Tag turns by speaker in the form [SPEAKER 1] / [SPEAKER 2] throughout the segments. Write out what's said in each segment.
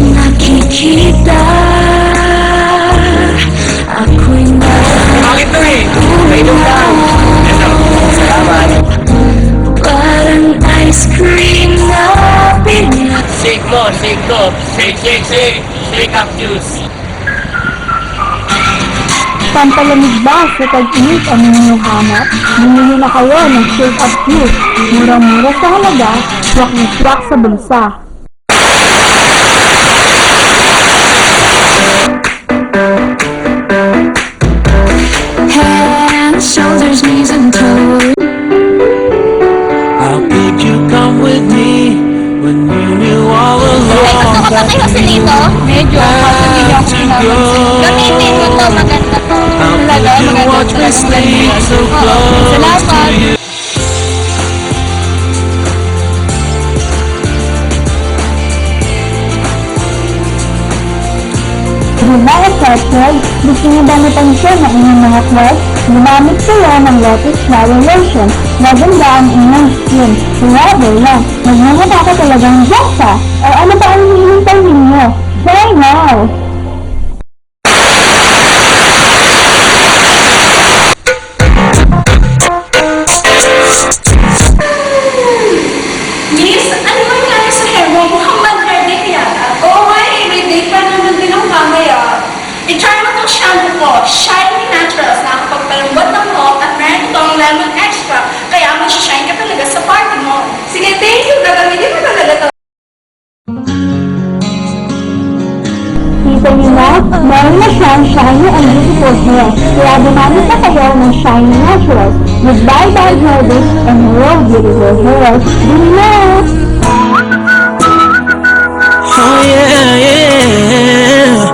[SPEAKER 1] Nakikita ako'y
[SPEAKER 2] Bakit to eh? Kainom lang. Salamat.
[SPEAKER 1] parang ice cream na pinag
[SPEAKER 2] Shake mo, shake to. Shake, shake, shake. Shake up juice.
[SPEAKER 3] Pampalamig ba sa tag-init ang inyong hanap? Bumili na kayo ng Shake Up Juice. Murang-mura sa halaga, swak na swak sa bulsa.
[SPEAKER 1] hands, shoulders, knees and toes.
[SPEAKER 4] How could you come with me when you knew all along that
[SPEAKER 5] Gusto ko kasi dito.
[SPEAKER 3] Medyo, hindi niyo ako pinapansin.
[SPEAKER 5] Gamitin mo to, maganda to.
[SPEAKER 3] Talaga, maganda
[SPEAKER 4] watch me
[SPEAKER 3] talaga.
[SPEAKER 4] sleep so close to
[SPEAKER 3] Salamat.
[SPEAKER 4] you?
[SPEAKER 3] Diba, Effected? Gusto niyo ba napansin ang inyong mga crush? Gumamit kayo ng Lotus Flower Lotion. Maganda ang inyong skin. Forever lang. Magmumukha ka talagang Diyosa. O ano pa ang hinihintay ninyo? Try now!
[SPEAKER 5] Miss, ano nangyari sa hair mo? Mukhang mag-verdict yata. Oo nga, everyday pa naman din ang mamaya. I-try mo itong shampoo ko, Shiny Naturals. Nakakapagpalambot ng buhok at meron itong lemon extra. Kaya mag-shine ka talaga sa party mo. Sige, thank you. Gagamitin mo talaga ito.
[SPEAKER 3] Kita niyo na, meron na siyang shiny and beautiful hair. Kaya gumamit na kayo ng Shiny Naturals. With bye-bye hair disc and real beautiful hair. Bili na!
[SPEAKER 4] Oh yeah, yeah.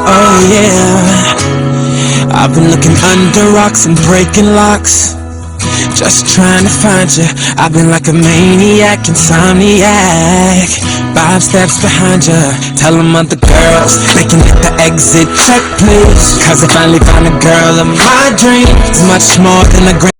[SPEAKER 4] Oh yeah. I've been looking under rocks and breaking locks, just trying to find you. I've been like a maniac, insomniac. 5 steps behind you. Tell them other girls they can hit the exit check, please. 'Cause I finally found a girl of my dreams. Much more than a